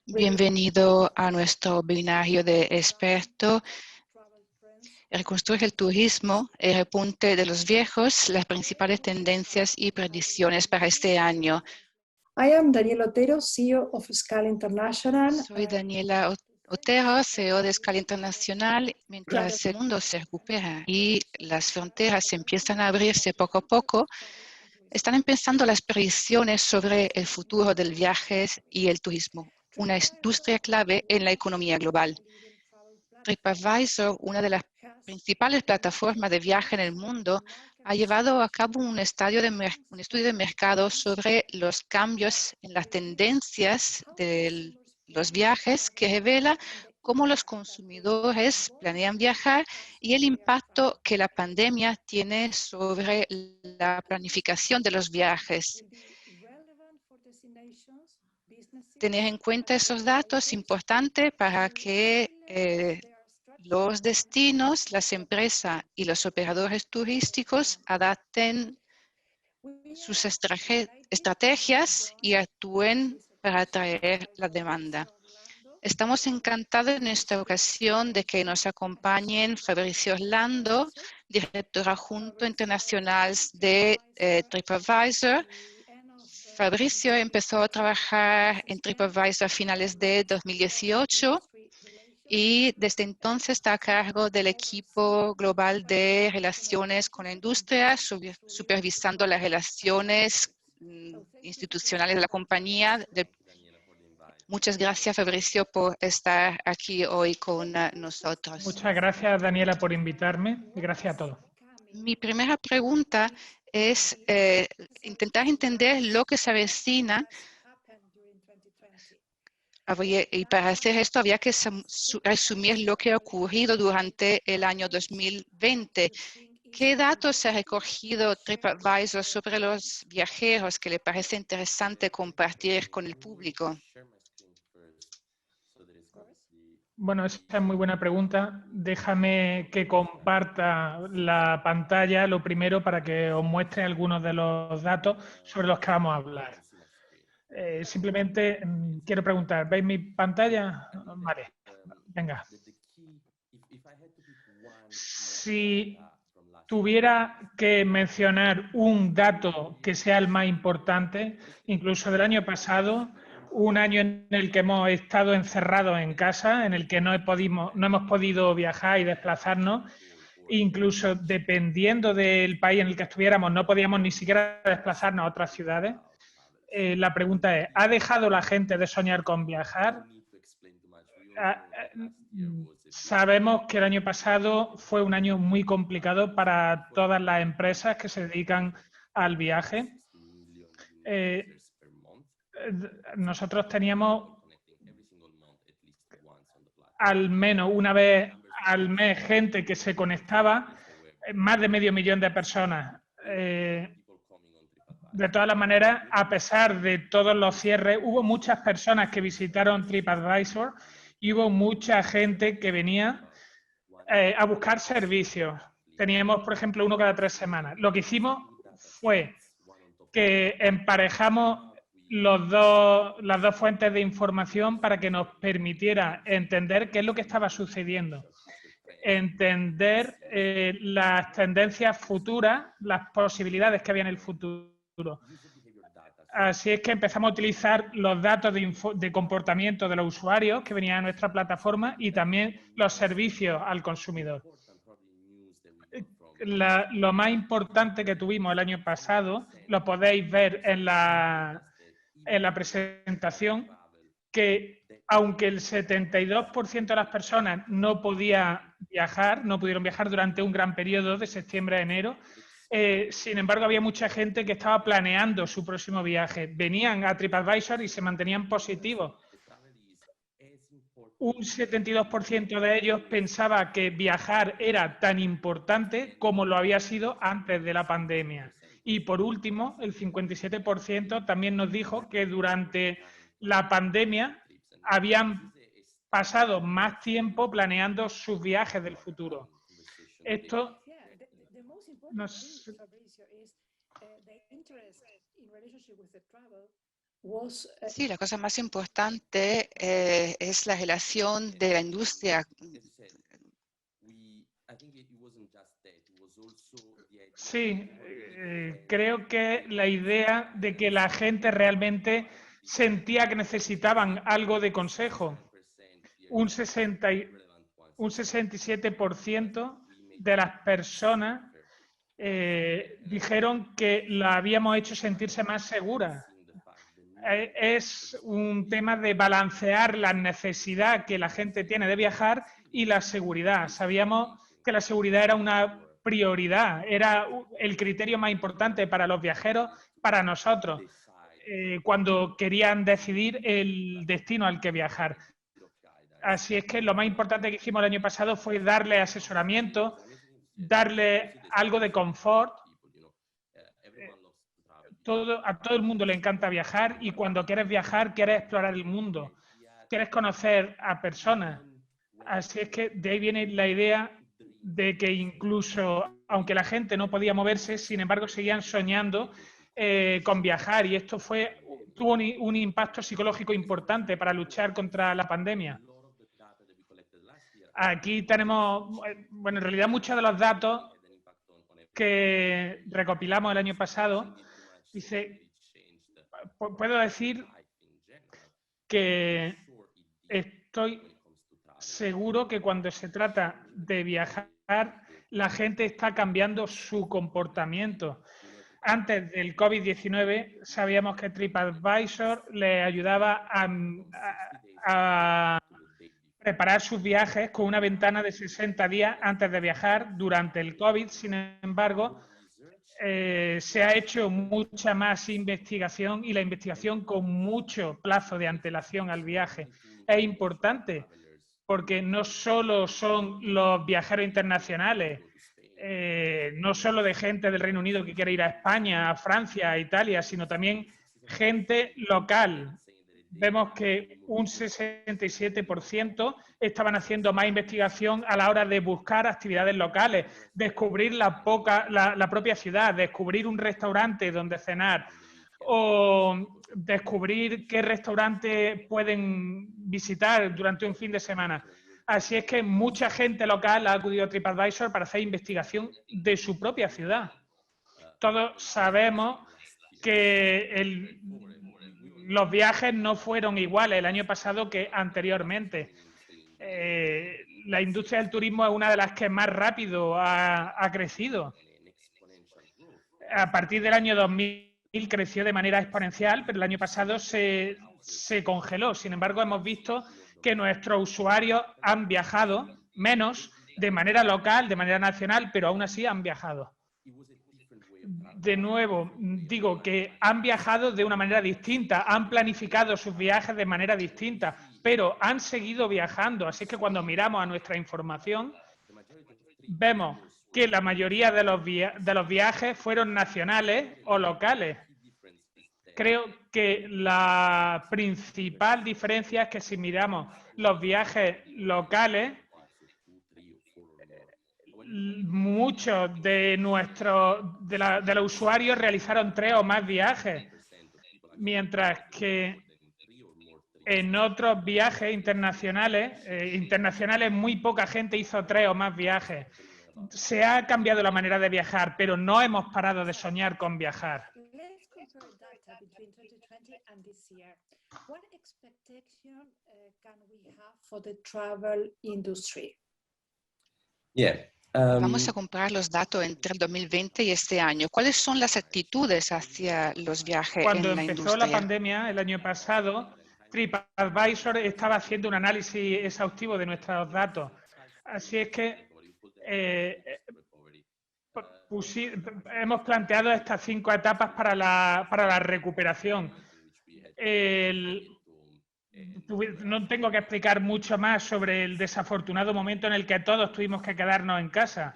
Bienvenido a nuestro webinario de expertos. Reconstruye el turismo, el repunte de los viejos, las principales tendencias y predicciones para este año. I am Daniela Otero, CEO of Scala International. Soy Daniela Otero, CEO de Scala Internacional. Mientras el mundo se recupera y las fronteras empiezan a abrirse poco a poco, están empezando las predicciones sobre el futuro del viaje y el turismo, una industria clave en la economía global. TripAdvisor, una de las principales plataformas de viaje en el mundo, ha llevado a cabo un estudio de mercado sobre los cambios en las tendencias de los viajes que revela cómo los consumidores planean viajar y el impacto que la pandemia tiene sobre la planificación de los viajes. Tener en cuenta esos datos es importante para que los destinos, las empresas y los operadores turísticos adapten sus estrategias y actúen para atraer la demanda. Estamos encantados en esta ocasión de que nos acompañen Fabricio Orlando, director adjunto internacional de TripAdvisor. Fabricio empezó a trabajar en TripAdvisor a finales de 2018 y desde entonces está a cargo del equipo global de relaciones con la industria, supervisando las relaciones institucionales de la compañía. Muchas gracias, Fabricio, por estar aquí hoy con nosotros. Muchas gracias, Daniela, por invitarme y gracias a todos. Mi primera pregunta es intentar entender lo que se avecina. Y para hacer esto había que resumir lo que ha ocurrido durante el año 2020. ¿Qué datos se ha recogido TripAdvisor sobre los viajeros que le parece interesante compartir con el público? Bueno, esa es muy buena pregunta. Déjame que comparta la pantalla lo primero para que os muestre algunos de los datos sobre los que vamos a hablar. Simplemente quiero preguntar, ¿veis mi pantalla? Vale, venga. Si tuviera que mencionar un dato que sea el más importante, incluso del año pasado, un año en el que hemos estado encerrados en casa, en el que no hemos podido viajar y desplazarnos, incluso dependiendo del país en el que estuviéramos, no podíamos ni siquiera desplazarnos a otras ciudades. La pregunta es, ¿ha dejado la gente de soñar con viajar? Sabemos que el año pasado fue un año muy complicado para todas las empresas que se dedican al viaje. Nosotros teníamos al menos una vez al mes gente que se conectaba, más de 500.000 de personas. De todas las maneras, a pesar de todos los cierres, hubo muchas personas que visitaron TripAdvisor y hubo mucha gente que venía a buscar servicios. Teníamos, por ejemplo, uno cada 3 semanas. Lo que hicimos fue que emparejamos las dos fuentes de información para que nos permitiera entender qué es lo que estaba sucediendo, entender las tendencias futuras, las posibilidades que había en el futuro. Así es que empezamos a utilizar los datos de comportamiento de los usuarios que venían a nuestra plataforma y también los servicios al consumidor. Lo más importante que tuvimos el año pasado, lo podéis ver en la presentación, que aunque el 72% de las personas no pudieron viajar durante un gran periodo de septiembre a enero, sin embargo había mucha gente que estaba planeando su próximo viaje. Venían a TripAdvisor y se mantenían positivos. Un 72% de ellos pensaba que viajar era tan importante como lo había sido antes de la pandemia. Y por último, el 57% también nos dijo que durante la pandemia habían pasado más tiempo planeando sus viajes del futuro. Esto nos... was Sí, la cosa más importante es la relación de la industria. Sí, creo que la idea de que la gente realmente sentía que necesitaban algo de consejo. Un 67% de las personas dijeron que la habíamos hecho sentirse más segura. Es un tema de balancear la necesidad que la gente tiene de viajar y la seguridad. Sabíamos que la seguridad era una prioridad, era el criterio más importante para los viajeros, para nosotros, cuando querían decidir el destino al que viajar. Así es que lo más importante que hicimos el año pasado fue darle asesoramiento, darle algo de confort. A todo el mundo le encanta viajar y cuando quieres viajar quieres explorar el mundo, quieres conocer a personas. Así es que de ahí viene la idea de que incluso, aunque la gente no podía moverse, sin embargo seguían soñando con viajar y esto tuvo un impacto psicológico importante para luchar contra la pandemia. Aquí tenemos, bueno, en realidad muchos de los datos que recopilamos el año pasado, puedo decir que estoy seguro que cuando se trata de viajar, la gente está cambiando su comportamiento. Antes del COVID-19 sabíamos que TripAdvisor le ayudaba a preparar sus viajes con una ventana de 60 días antes de viajar. Durante el COVID, sin embargo, se ha hecho mucha más investigación y la investigación con mucho plazo de antelación al viaje. Es importante porque no solo son los viajeros internacionales, no solo de gente del Reino Unido que quiere ir a España, a Francia, a Italia, sino también gente local. Vemos que un 67% estaban haciendo más investigación a la hora de buscar actividades locales, descubrir la propia ciudad, descubrir un restaurante donde cenar o descubrir qué restaurante pueden visitar durante un fin de semana. Así es que mucha gente local ha acudido a TripAdvisor para hacer investigación de su propia ciudad. Todos sabemos que los viajes no fueron iguales el año pasado que anteriormente. La industria del turismo es una de las que más rápido ha crecido. A partir del año 2000 creció de manera exponencial, pero el año pasado se congeló. Sin embargo, hemos visto que nuestros usuarios han viajado menos de manera local, de manera nacional, pero aún así han viajado. De nuevo, digo que han viajado de una manera distinta, han planificado sus viajes de manera distinta, pero han seguido viajando. Así que cuando miramos a nuestra información, vemos que la mayoría de los viajes fueron nacionales o locales. Creo que la principal diferencia es que si miramos los viajes locales, muchos de los usuarios realizaron 3 o más viajes, mientras que en otros viajes internacionales muy poca gente hizo 3 o más viajes. Se ha cambiado la manera de viajar, pero no hemos parado de soñar con viajar. Let's compare data between 2020 and this year. What expectation can we have for the travel industry? Vamos a comparar los datos entre el 2020 y este año. ¿Cuáles son las actitudes hacia los viajes Cuando en la empezó industria? la pandemia el año pasado, TripAdvisor estaba haciendo un análisis exhaustivo de nuestros datos. Así es que hemos planteado estas 5 etapas para la recuperación. No tengo que explicar mucho más sobre el desafortunado momento en el que todos tuvimos que quedarnos en casa.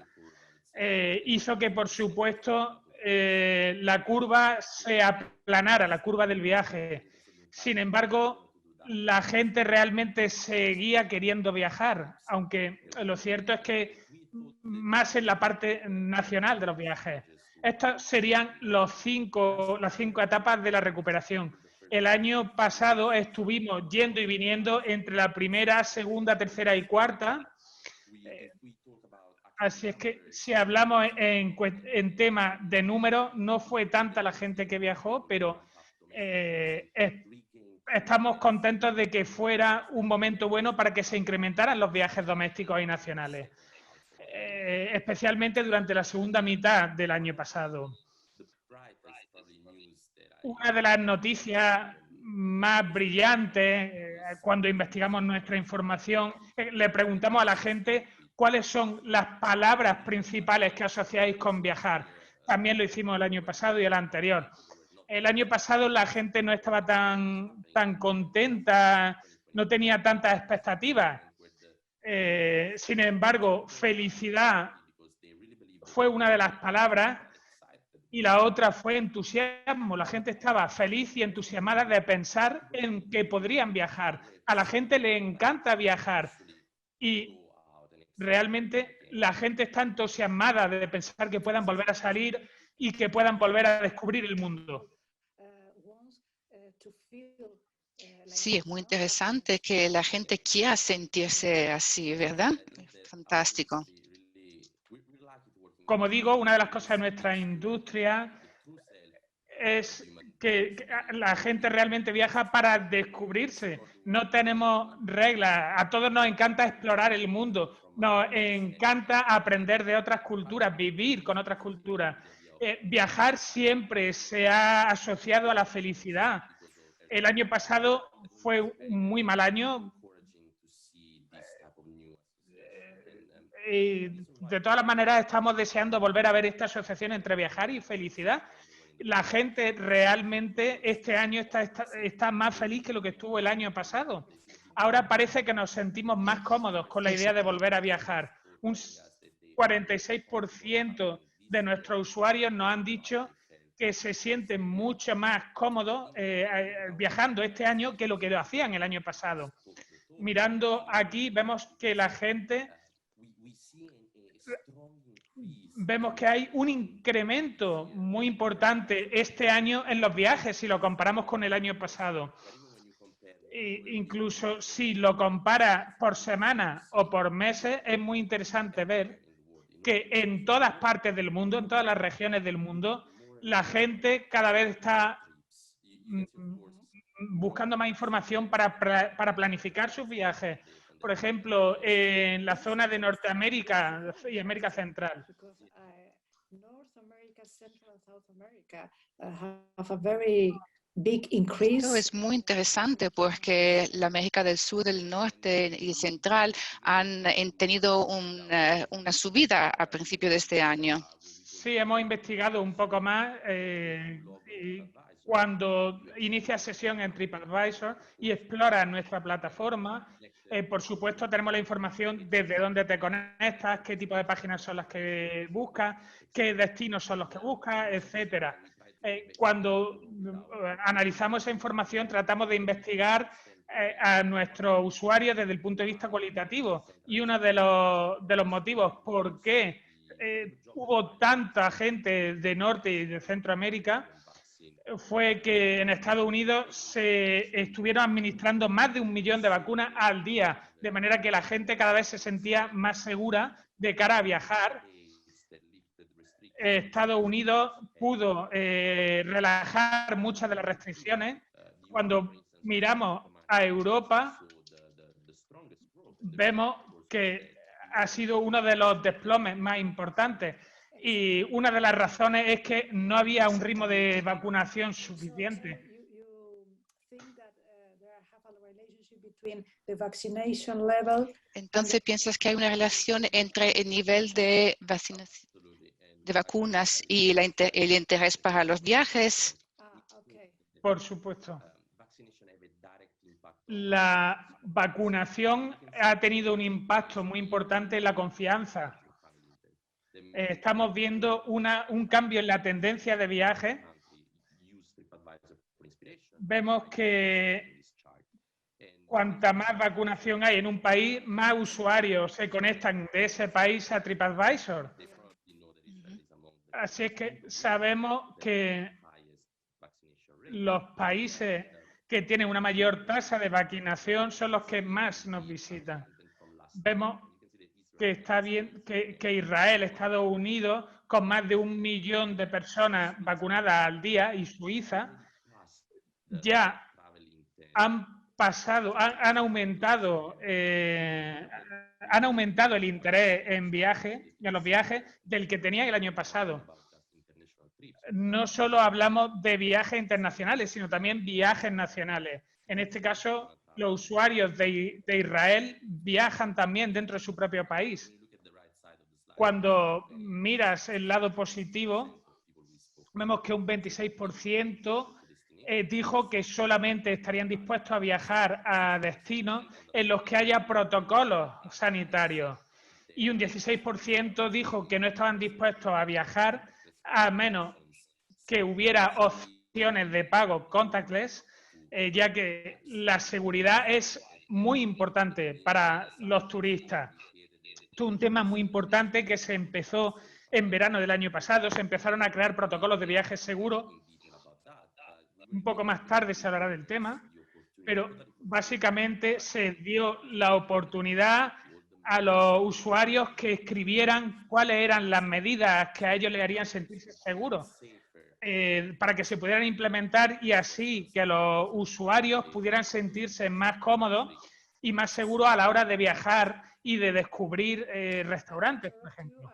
Hizo que, por supuesto, la curva se aplanara, la curva del viaje. Sin embargo, la gente realmente seguía queriendo viajar, aunque lo cierto es que más en la parte nacional de los viajes. Estas serían las 5 etapas de la recuperación. El año pasado estuvimos yendo y viniendo entre la primera, segunda, tercera y cuarta. Así es que si hablamos en tema de números, no fue tanta la gente que viajó, pero estamos contentos de que fuera un momento bueno para que se incrementaran los viajes domésticos y nacionales, especialmente durante la segunda mitad del año pasado. Una de las noticias más brillantes, cuando investigamos nuestra información, le preguntamos a la gente cuáles son las palabras principales que asociáis con viajar. También lo hicimos el año pasado y el anterior. El año pasado la gente no estaba tan contenta, no tenía tantas expectativas. Sin embargo, felicidad fue una de las palabras y la otra fue entusiasmo. La gente estaba feliz y entusiasmada de pensar en que podrían viajar. A la gente le encanta viajar y realmente la gente está entusiasmada de pensar que puedan volver a salir y que puedan volver a descubrir el mundo. Sí, es muy interesante que la gente quiera sentirse así, ¿verdad? Fantástico. Como digo, una de las cosas de nuestra industria es que la gente realmente viaja para descubrirse. No tenemos reglas. A todos nos encanta explorar el mundo. Nos encanta aprender de otras culturas, vivir con otras culturas. Viajar siempre se ha asociado a la felicidad. El año pasado fue un muy mal año. Y de todas las maneras estamos deseando volver a ver esta asociación entre viajar y felicidad. La gente realmente este año está más feliz que lo que estuvo el año pasado. Ahora parece que nos sentimos más cómodos con la idea de volver a viajar. Un 46% de nuestros usuarios nos han dicho que se sienten mucho más cómodos viajando este año que lo que lo hacían el año pasado. Mirando aquí vemos que la gente... Vemos que hay un incremento muy importante este año en los viajes si lo comparamos con el año pasado. Incluso si lo compara por semana o por meses, es muy interesante ver que en todas partes del mundo, en todas las regiones del mundo, la gente cada vez está buscando más información para planificar sus viajes. Por ejemplo, en la zona de Norteamérica y América Central. Esto es muy interesante porque la América del Sur, el Norte y Central han tenido una subida a principios de este año. Sí, hemos investigado un poco más y cuando inicia sesión en TripAdvisor y explora nuestra plataforma, por supuesto tenemos la información desde dónde te conectas, qué tipo de páginas son las que buscas, qué destinos son los que buscas, etcétera. Cuando analizamos esa información tratamos de investigar a nuestros usuarios desde el punto de vista cualitativo y uno de los motivos por qué hubo tanta gente de Norte y de Centroamérica fue que en Estados Unidos se estuvieron administrando más de 1 millón de vacunas al día, de manera que la gente cada vez se sentía más segura de cara a viajar. Estados Unidos pudo relajar muchas de las restricciones. Cuando miramos a Europa, vemos que ha sido uno de los desplomes más importantes. Y una de las razones es que no había un ritmo de vacunación suficiente. Entonces, ¿piensas que hay una relación entre el nivel de vacunas y el interés para los viajes? Por supuesto. La vacunación ha tenido un impacto muy importante en la confianza. Estamos viendo un cambio en la tendencia de viaje. Vemos que cuanta más vacunación hay en un país, más usuarios se conectan de ese país a TripAdvisor. Así es que sabemos que los países que tienen una mayor tasa de vacunación son los que más nos visitan. Vemos que está bien que Israel, Estados Unidos, con más de 1 millón de personas vacunadas al día, y Suiza, ya han aumentado el interés en los viajes del que tenía el año pasado. No solo hablamos de viajes internacionales, sino también viajes nacionales. En este caso, los usuarios de Israel viajan también dentro de su propio país. Cuando miras el lado positivo, vemos que un 26% dijo que solamente estarían dispuestos a viajar a destinos en los que haya protocolos sanitarios. Y un 16% dijo que no estaban dispuestos a viajar a menos que hubiera opciones de pago contactless, ya que la seguridad es muy importante para los turistas. Esto es un tema muy importante que se empezó en verano del año pasado, se empezaron a crear protocolos de viajes seguros. Un poco más tarde se hablará del tema, pero básicamente se dio la oportunidad a los usuarios que escribieran cuáles eran las medidas que a ellos les harían sentirse seguros, para que se pudieran implementar y así que los usuarios pudieran sentirse más cómodos y más seguros a la hora de viajar y de descubrir restaurantes, por ejemplo.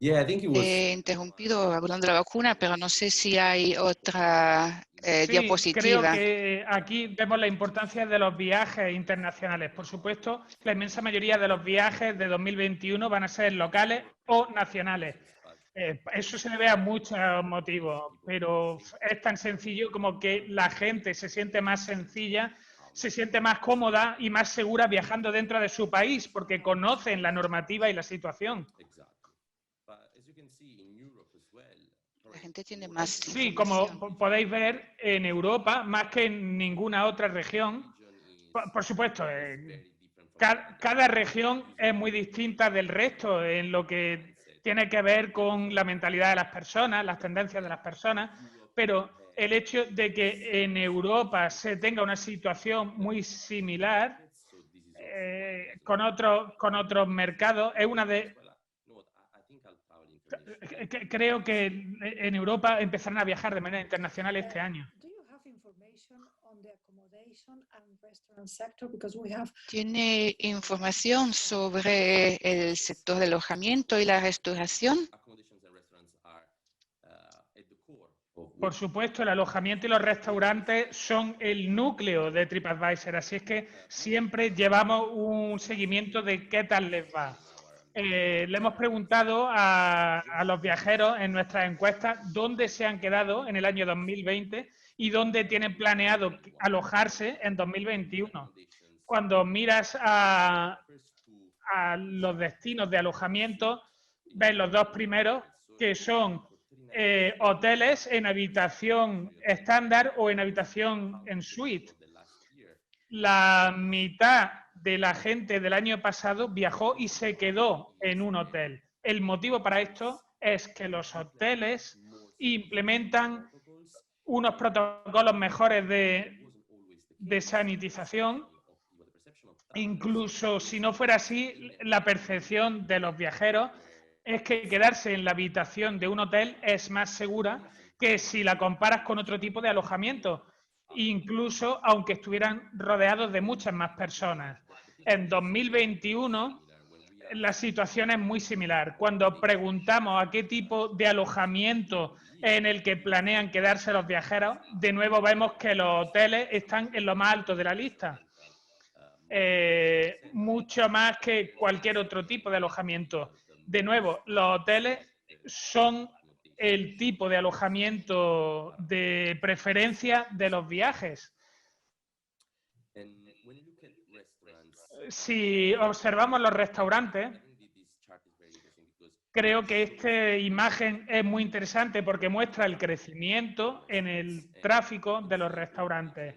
He interrumpido hablando de la vacuna, pero no sé si hay otra diapositiva. Creo que aquí vemos la importancia de los viajes internacionales. Por supuesto, la inmensa mayoría de los viajes de 2021 van a ser locales o nacionales. Eso se debe a muchos motivos, pero es tan sencillo como que la gente se siente más sencilla, se siente más cómoda y más segura viajando dentro de su país porque conocen la normativa y la situación. La gente tiene más Sí, como podéis ver, en Europa, más que en ninguna otra región, por supuesto, cada región es muy distinta del resto en lo que tiene que ver con la mentalidad de las personas, las tendencias de las personas, pero el hecho de que en Europa se tenga una situación muy similar con otros mercados es una de... Creo que en Europa empezarán a viajar de manera internacional este año. ¿Tiene información sobre el sector de alojamiento y la restauración? Por supuesto, el alojamiento y los restaurantes son el núcleo de TripAdvisor, así es que siempre llevamos un seguimiento de qué tal les va. Le hemos preguntado a los viajeros en nuestras encuestas dónde se han quedado en el año 2020 y dónde tienen planeado alojarse en 2021. Cuando miras a los destinos de alojamiento, ves los dos primeros, que son hoteles en habitación estándar o en habitación en suite. La mitad de la gente del año pasado viajó y se quedó en un hotel. El motivo para esto es que los hoteles implementan unos protocolos mejores de sanitización. Incluso si no fuera así, la percepción de los viajeros es que quedarse en la habitación de un hotel es más segura que si la comparas con otro tipo de alojamiento, incluso aunque estuvieran rodeados de muchas más personas. En 2021 la situación es muy similar. Cuando preguntamos a qué tipo de alojamiento en el que planean quedarse los viajeros, de nuevo vemos que los hoteles están en lo más alto de la lista. Mucho más que cualquier otro tipo de alojamiento. De nuevo, los hoteles son el tipo de alojamiento de preferencia de los viajes. Si observamos los restaurantes, creo que esta imagen es muy interesante porque muestra el crecimiento en el tráfico de los restaurantes.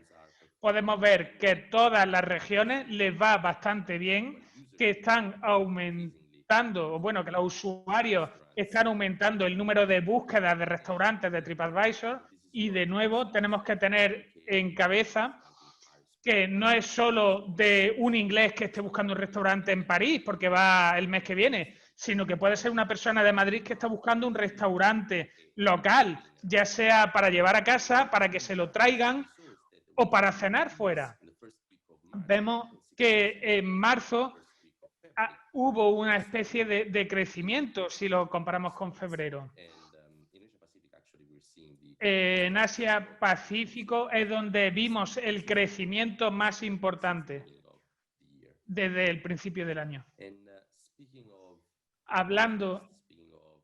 Podemos ver que todas las regiones les va bastante bien, que están aumentando, bueno, que los usuarios están aumentando el número de búsquedas de restaurantes de TripAdvisor y de nuevo tenemos que tener en cabeza que no es solo de un inglés que esté buscando un restaurante en París porque va el mes que viene, sino que puede ser una persona de Madrid que está buscando un restaurante local, ya sea para llevar a casa, para que se lo traigan o para cenar fuera. Vemos que en marzo hubo una especie de crecimiento si lo comparamos con febrero. En Asia Pacífico es donde vimos el crecimiento más importante desde el principio del año. Hablando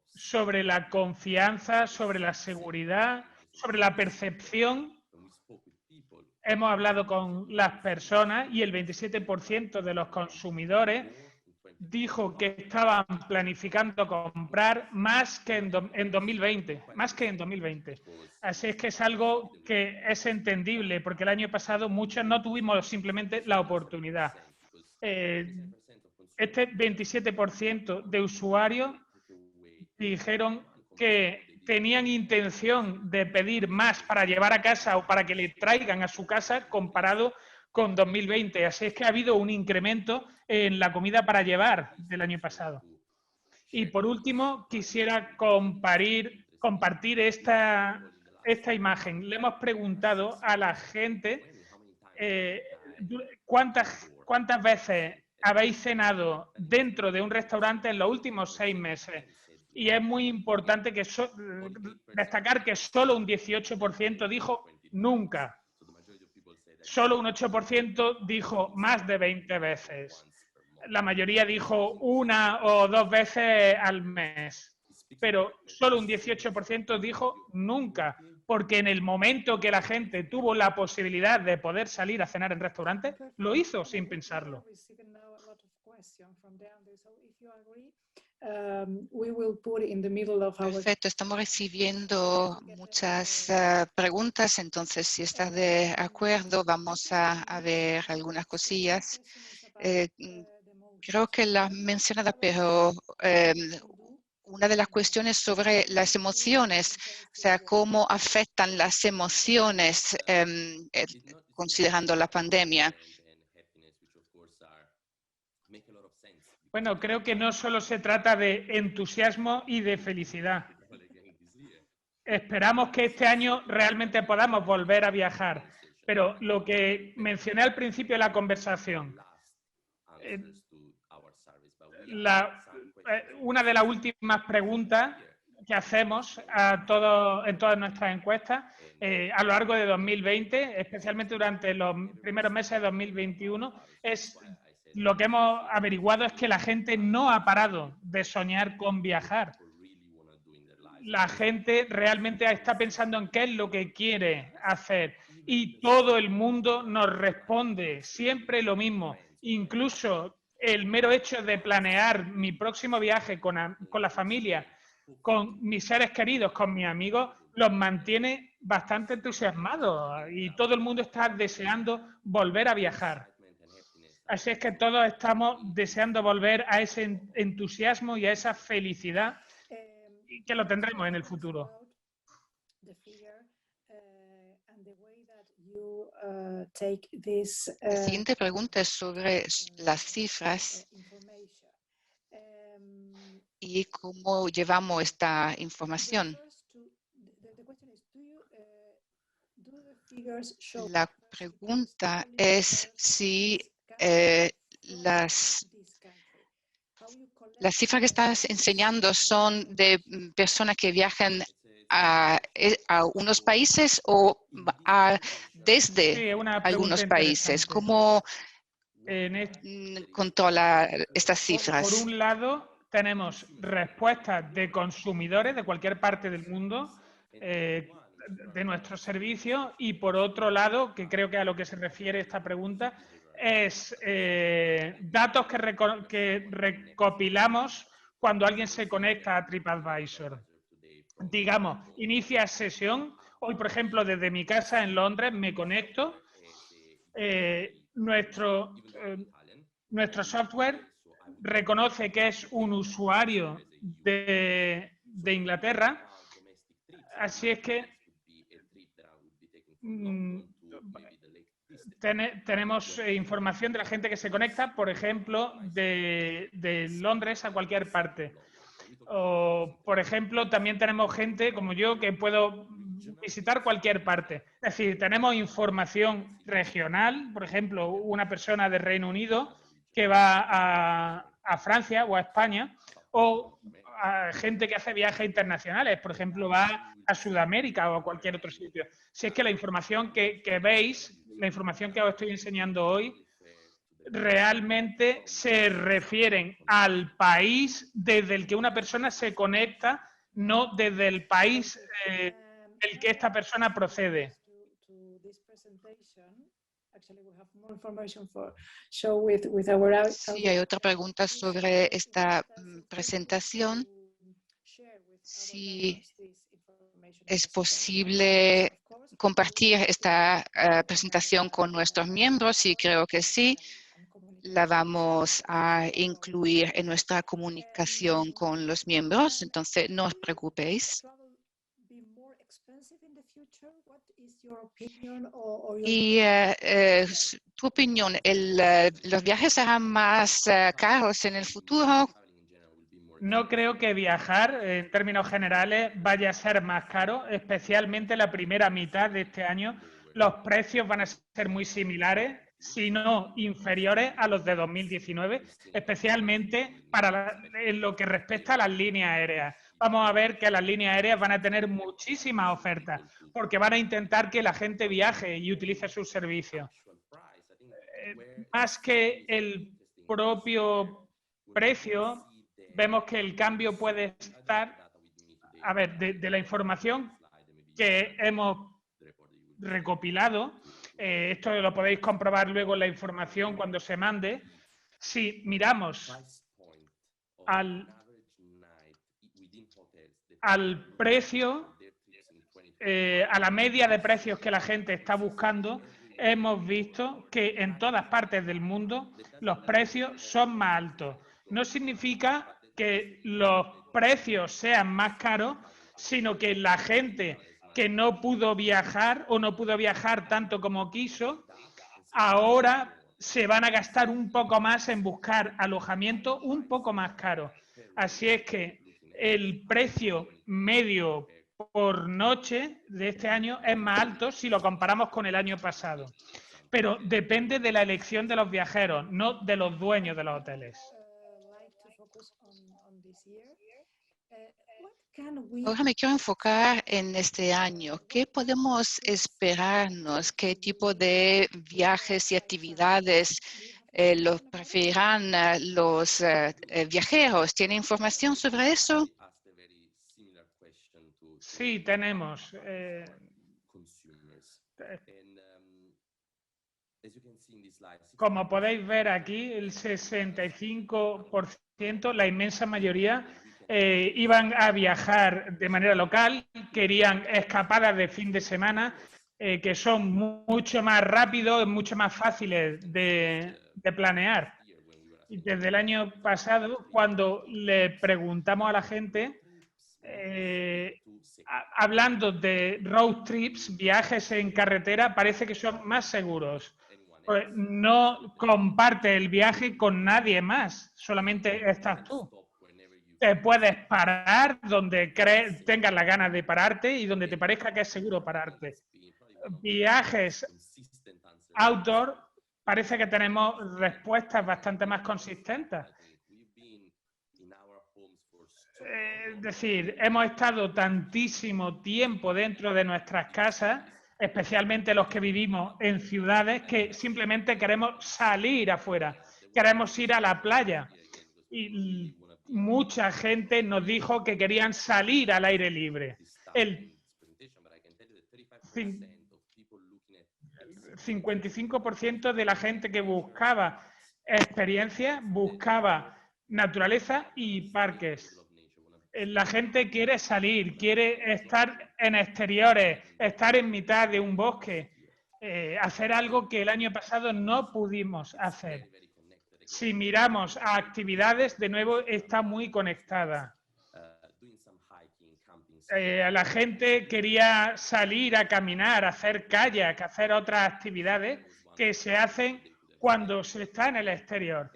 sobre la confianza, sobre la seguridad, sobre la percepción, hemos hablado con las personas y el 27% de los consumidores dijo que estaban planificando comprar más que en 2020, más que en 2020. Así es que es algo que es entendible, porque el año pasado muchos no tuvimos simplemente la oportunidad. Este 27% de usuarios dijeron que tenían intención de pedir más para llevar a casa o para que le traigan a su casa comparado con 2020. Así es que ha habido un incremento en la comida para llevar del año pasado. Y por último, quisiera compartir esta imagen. Le hemos preguntado a la gente cuántas veces habéis cenado dentro de un restaurante en los últimos 6 meses. Y es muy importante destacar que solo un 18% dijo nunca. Solo un 8% dijo más de 20 veces. La mayoría dijo 1 o 2 veces al mes. Pero solo un 18% dijo nunca. Porque en el momento que la gente tuvo la posibilidad de poder salir a cenar en restaurantes, lo hizo sin pensarlo. Perfecto, estamos recibiendo muchas preguntas, entonces si estás de acuerdo vamos a ver algunas cosillas. Creo que la has mencionado, pero una de las cuestiones sobre las emociones, o sea, cómo afectan las emociones considerando la pandemia. Bueno, creo que no solo se trata de entusiasmo y de felicidad. Esperamos que este año realmente podamos volver a viajar, pero lo que mencioné al principio de la conversación, una de las últimas preguntas que hacemos en todas nuestras encuestas a lo largo de 2020, especialmente durante los primeros meses de 2021, lo que hemos averiguado es que la gente no ha parado de soñar con viajar. La gente realmente está pensando en qué es lo que quiere hacer y todo el mundo nos responde siempre lo mismo. Incluso el mero hecho de planear mi próximo viaje con la familia, con mis seres queridos, con mis amigos, los mantiene bastante entusiasmados y todo el mundo está deseando volver a viajar. Así es que todos estamos deseando volver a ese entusiasmo y a esa felicidad y que lo tendremos en el futuro. La siguiente pregunta es sobre las cifras y cómo llevamos esta información. La pregunta es si las cifras que estás enseñando son de personas que viajan a unos países o desde algunos países. ¿Cómo controla estas cifras? Por un lado, tenemos respuestas de consumidores de cualquier parte del mundo de nuestros servicios y por otro lado, que creo que a lo que se refiere esta pregunta, es datos que recopilamos cuando alguien se conecta a TripAdvisor. Digamos, inicia sesión. Hoy, por ejemplo, desde mi casa en Londres me conecto. Nuestro software reconoce que es un usuario de Inglaterra. Así es que tenemos información de la gente que se conecta, por ejemplo, de Londres a cualquier parte. O, por ejemplo, también tenemos gente como yo que puedo visitar cualquier parte. Es decir, tenemos información regional, por ejemplo, una persona del Reino Unido que va a Francia o a España, o a gente que hace viajes internacionales, por ejemplo, va a Sudamérica o a cualquier otro sitio. Si es que la información que veis, la información que os estoy enseñando hoy, realmente se refieren al país desde el que una persona se conecta, no desde el país del que esta persona procede. Sí, hay otra pregunta sobre esta presentación. Si es posible compartir esta presentación con nuestros miembros, y creo que sí. La vamos a incluir en nuestra comunicación con los miembros, entonces no os preocupéis. Y tu opinión, ¿los viajes serán más caros en el futuro? No creo que viajar, en términos generales, vaya a ser más caro, especialmente la primera mitad de este año. Los precios van a ser muy similares, si no inferiores a los de 2019, especialmente en lo que respecta a las líneas aéreas. Vamos a ver que las líneas aéreas van a tener muchísimas ofertas, porque van a intentar que la gente viaje y utilice sus servicios. Más que el propio precio, vemos que el cambio puede estar, a ver, de la información que hemos recopilado, esto lo podéis comprobar luego en la información cuando se mande. Si miramos al precio, a la media de precios que la gente está buscando, hemos visto que en todas partes del mundo los precios son más altos. No significa que los precios sean más caros, sino que la gente que no pudo viajar o no pudo viajar tanto como quiso, ahora se van a gastar un poco más en buscar alojamiento un poco más caro. Así es que el precio medio por noche de este año es más alto si lo comparamos con el año pasado. Pero depende de la elección de los viajeros, no de los dueños de los hoteles. Ahora me quiero enfocar en este año. ¿Qué podemos esperarnos? ¿Qué tipo de viajes y actividades los preferirán los viajeros? ¿Tiene información sobre eso? Sí, tenemos. Como podéis ver aquí, el 65%, la inmensa mayoría, iban a viajar de manera local, querían escapadas de fin de semana, que son mucho más rápidos, mucho más fáciles de planear. Y desde el año pasado, cuando le preguntamos a la gente, hablando de road trips, viajes en carretera, parece que son más seguros. Pues no comparte el viaje con nadie más, solamente estás tú. Te puedes parar donde tengas la ganas de pararte y donde te parezca que es seguro pararte. Viajes outdoor, parece que tenemos respuestas bastante más consistentes. Es decir, hemos estado tantísimo tiempo dentro de nuestras casas, especialmente los que vivimos en ciudades, que simplemente queremos salir afuera, queremos ir a la playa. Y mucha gente nos dijo que querían salir al aire libre. El 55% de la gente que buscaba experiencia, buscaba naturaleza y parques. La gente quiere salir, quiere estar en exteriores, estar en mitad de un bosque, hacer algo que el año pasado no pudimos hacer. Si miramos a actividades, de nuevo está muy conectada. La gente quería salir a caminar, a hacer kayak, a hacer otras actividades que se hacen cuando se está en el exterior.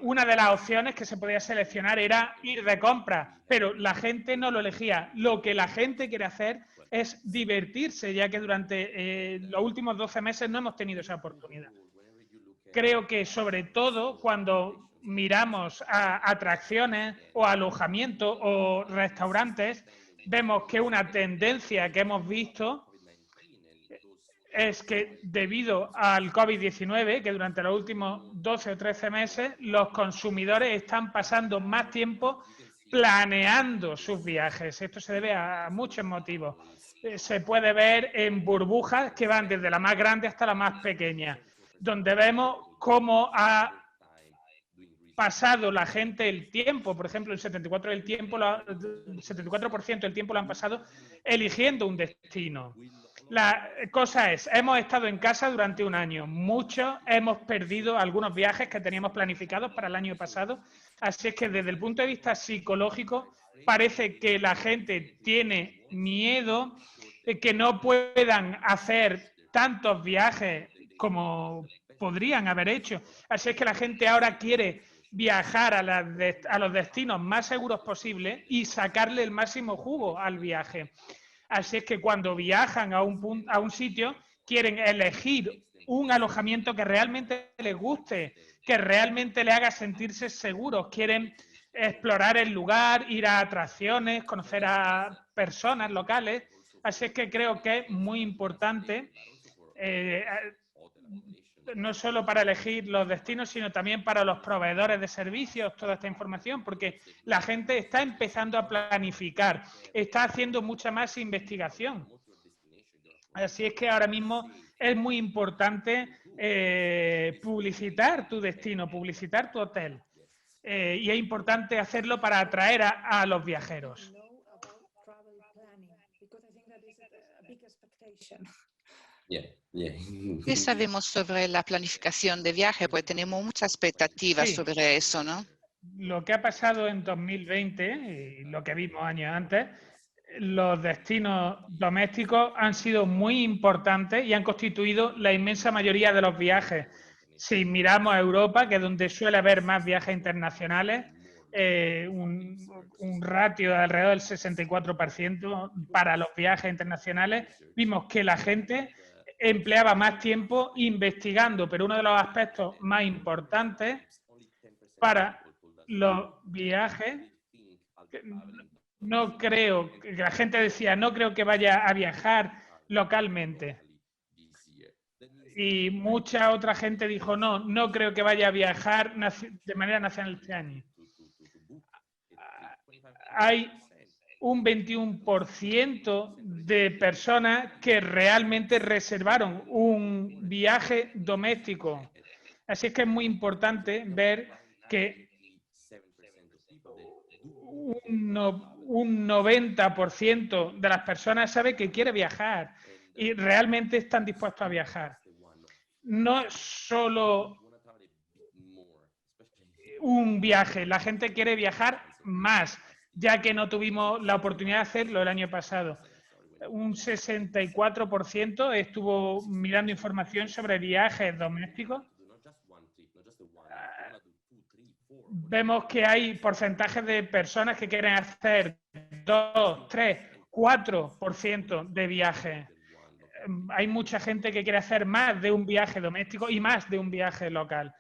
Una de las opciones que se podía seleccionar era ir de compras, pero la gente no lo elegía. Lo que la gente quiere hacer es divertirse, ya que durante los últimos 12 meses no hemos tenido esa oportunidad. Creo que sobre todo cuando miramos a atracciones o alojamientos o restaurantes, vemos que una tendencia que hemos visto es que debido al COVID-19, que durante los últimos 12 o 13 meses, los consumidores están pasando más tiempo planeando sus viajes. Esto se debe a muchos motivos. Se puede ver en burbujas que van desde la más grande hasta la más pequeña, donde vemos cómo ha pasado la gente el tiempo. Por ejemplo, el 74% del tiempo lo han pasado eligiendo un destino. La cosa es, hemos estado en casa durante un año. Muchos hemos perdido algunos viajes que teníamos planificados para el año pasado. Así es que desde el punto de vista psicológico parece que la gente tiene miedo de que no puedan hacer tantos viajes como podrían haber hecho. Así es que la gente ahora quiere viajar a los destinos más seguros posibles y sacarle el máximo jugo al viaje. Así es que cuando viajan a un sitio, quieren elegir un alojamiento que realmente les guste, que realmente les haga sentirse seguros. Quieren explorar el lugar, ir a atracciones, conocer a personas locales. Así es que creo que es muy importante, no solo para elegir los destinos, sino también para los proveedores de servicios, toda esta información, porque la gente está empezando a planificar, está haciendo mucha más investigación. Así es que ahora mismo es muy importante publicitar tu destino, publicitar tu hotel. Y es importante hacerlo para atraer a los viajeros. ¿Qué sabemos sobre la planificación de viaje? Pues tenemos muchas expectativas sobre eso, ¿no? Lo que ha pasado en 2020 y lo que vimos años antes, los destinos domésticos han sido muy importantes y han constituido la inmensa mayoría de los viajes. Si miramos a Europa, que es donde suele haber más viajes internacionales, un ratio de alrededor del 64% para los viajes internacionales, vimos que la gente empleaba más tiempo investigando, pero uno de los aspectos más importantes para los viajes, no creo, que la gente decía, no creo que vaya a viajar localmente. Y mucha otra gente dijo, no, no creo que vaya a viajar de manera nacional este año. Hay un 21% de personas que realmente reservaron un viaje doméstico. Así es que es muy importante ver que un 90% de las personas sabe que quiere viajar y realmente están dispuestos a viajar. No es solo un viaje, la gente quiere viajar más, ya que no tuvimos la oportunidad de hacerlo el año pasado. Un 64% estuvo mirando información sobre viajes domésticos. Vemos que hay porcentajes de personas que quieren hacer 2, 3, 4% de viajes. Hay mucha gente que quiere hacer más de un viaje doméstico y más de un viaje local.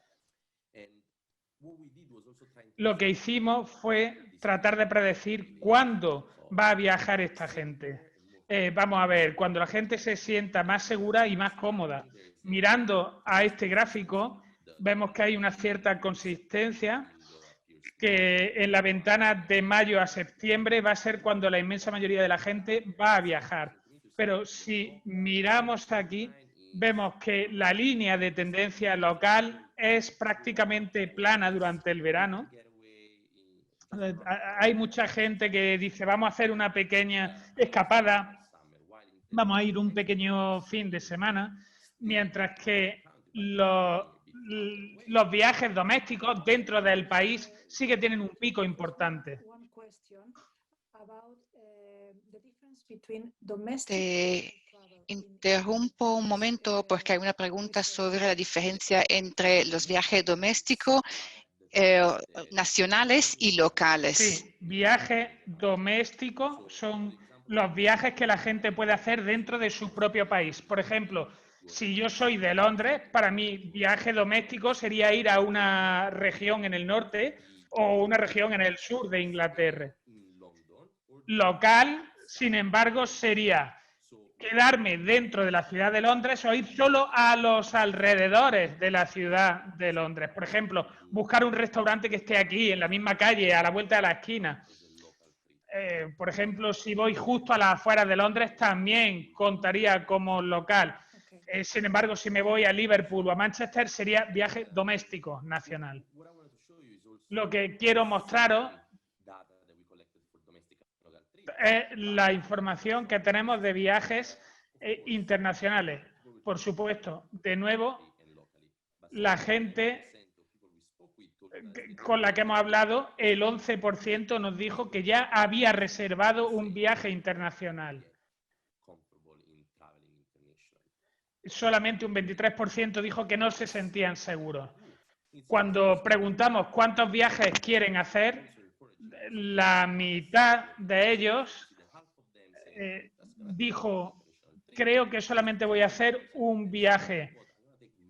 Lo que hicimos fue tratar de predecir cuándo va a viajar esta gente. Vamos a ver, cuando la gente se sienta más segura y más cómoda. Mirando a este gráfico, vemos que hay una cierta consistencia, que en la ventana de mayo a septiembre va a ser cuando la inmensa mayoría de la gente va a viajar. Pero si miramos aquí, vemos que la línea de tendencia local es prácticamente plana durante el verano. Hay mucha gente que dice, vamos a hacer una pequeña escapada, vamos a ir un pequeño fin de semana, mientras que los viajes domésticos dentro del país sí que tienen un pico importante. Te interrumpo un momento porque hay una pregunta sobre la diferencia entre los viajes domésticos, nacionales y locales. Sí, viajes domésticos son los viajes que la gente puede hacer dentro de su propio país. Por ejemplo, si yo soy de Londres, para mí viaje doméstico sería ir a una región en el norte o una región en el sur de Inglaterra. Local, sin embargo, sería quedarme dentro de la ciudad de Londres o ir solo a los alrededores de la ciudad de Londres. Por ejemplo, buscar un restaurante que esté aquí, en la misma calle, a la vuelta de la esquina. Por ejemplo, si voy justo a las afueras de Londres, también contaría como local. Sin embargo, si me voy a Liverpool o a Manchester, sería viaje doméstico nacional. Lo que quiero mostraros es la información que tenemos de viajes internacionales. Por supuesto, de nuevo, la gente con la que hemos hablado, el 11% nos dijo que ya había reservado un viaje internacional. Solamente un 23% dijo que no se sentían seguros. Cuando preguntamos cuántos viajes quieren hacer, la mitad de ellos dijo, creo que solamente voy a hacer un viaje,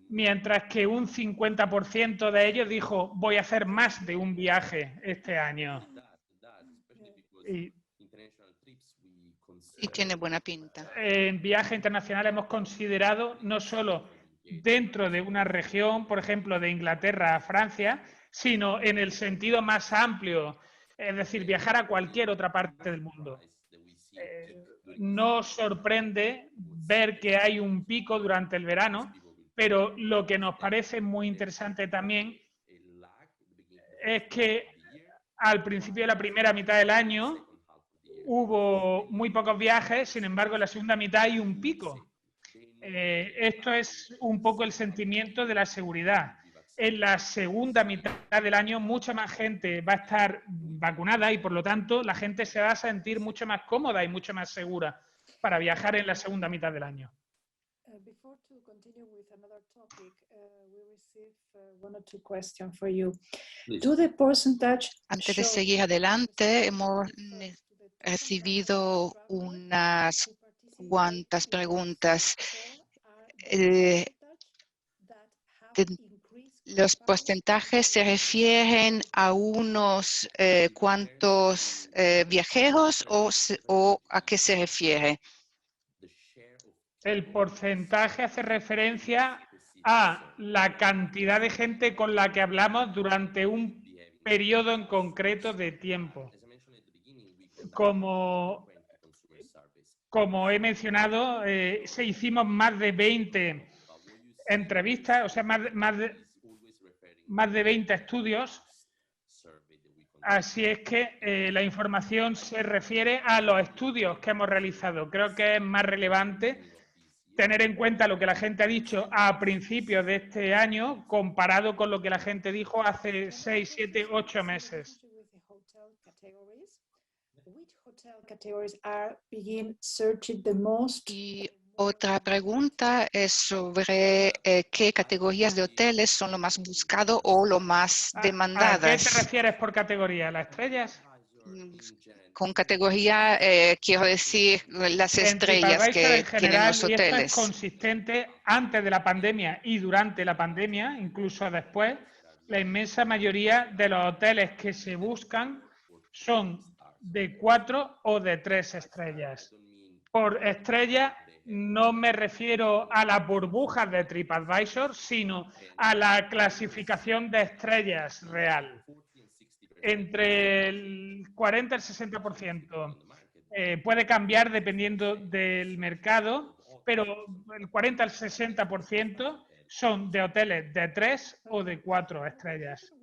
mientras que un 50% de ellos dijo, voy a hacer más de un viaje este año. Y tiene buena pinta. En viaje internacional hemos considerado no solo dentro de una región, por ejemplo, de Inglaterra a Francia, sino en el sentido más amplio, es decir, viajar a cualquier otra parte del mundo. No sorprende ver que hay un pico durante el verano, pero lo que nos parece muy interesante también es que al principio de la primera mitad del año hubo muy pocos viajes, sin embargo en la segunda mitad hay un pico. Esto es un poco el sentimiento de la seguridad. En la segunda mitad del año mucha más gente va a estar vacunada y por lo tanto la gente se va a sentir mucho más cómoda y mucho más segura para viajar en la segunda mitad del año. Antes de seguir adelante, hemos recibido unas cuantas preguntas. Los porcentajes se refieren a unos cuantos viajeros o a qué se refiere. El porcentaje hace referencia a la cantidad de gente con la que hablamos durante un periodo en concreto de tiempo. Como he mencionado, se hicimos más de 20 entrevistas, o sea, más de 20 estudios. Así es que la información se refiere a los estudios que hemos realizado. Creo que es más relevante tener en cuenta lo que la gente ha dicho a principios de este año comparado con lo que la gente dijo hace 6, 7, 8 meses. Y otra pregunta es sobre qué categorías de hoteles son lo más buscado o lo más demandadas. ¿A qué te refieres por categoría? ¿Las estrellas? Con categoría quiero decir las estrellas que tienen los hoteles. Y esto es consistente antes de la pandemia y durante la pandemia, incluso después. La inmensa mayoría de los hoteles que se buscan son de 4 o de 3 estrellas. Por estrella no me refiero a las burbujas de TripAdvisor, sino a la clasificación de estrellas real. Entre el 40 y el 60%. Puede cambiar dependiendo del mercado, pero el 40 al 60% son de hoteles de 3 o de 4 estrellas.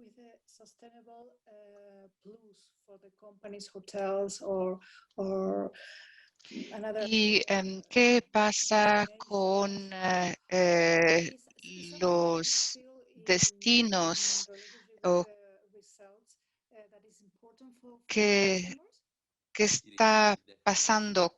¿Y qué pasa con los destinos o que está pasando,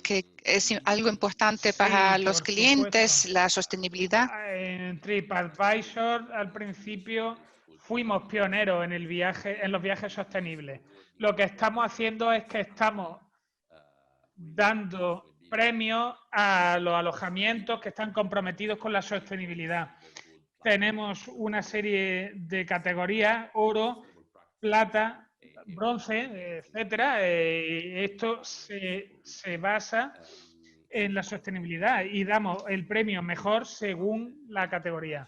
que es algo importante para Sí, los por clientes, supuesto. la sostenibilidad. En TripAdvisor, al principio, fuimos pioneros en los viajes sostenibles. Lo que estamos haciendo es que estamos dando premios a los alojamientos que están comprometidos con la sostenibilidad. Tenemos una serie de categorías: oro, plata, bronce, etcétera. Esto se basa en la sostenibilidad y damos el premio mejor según la categoría.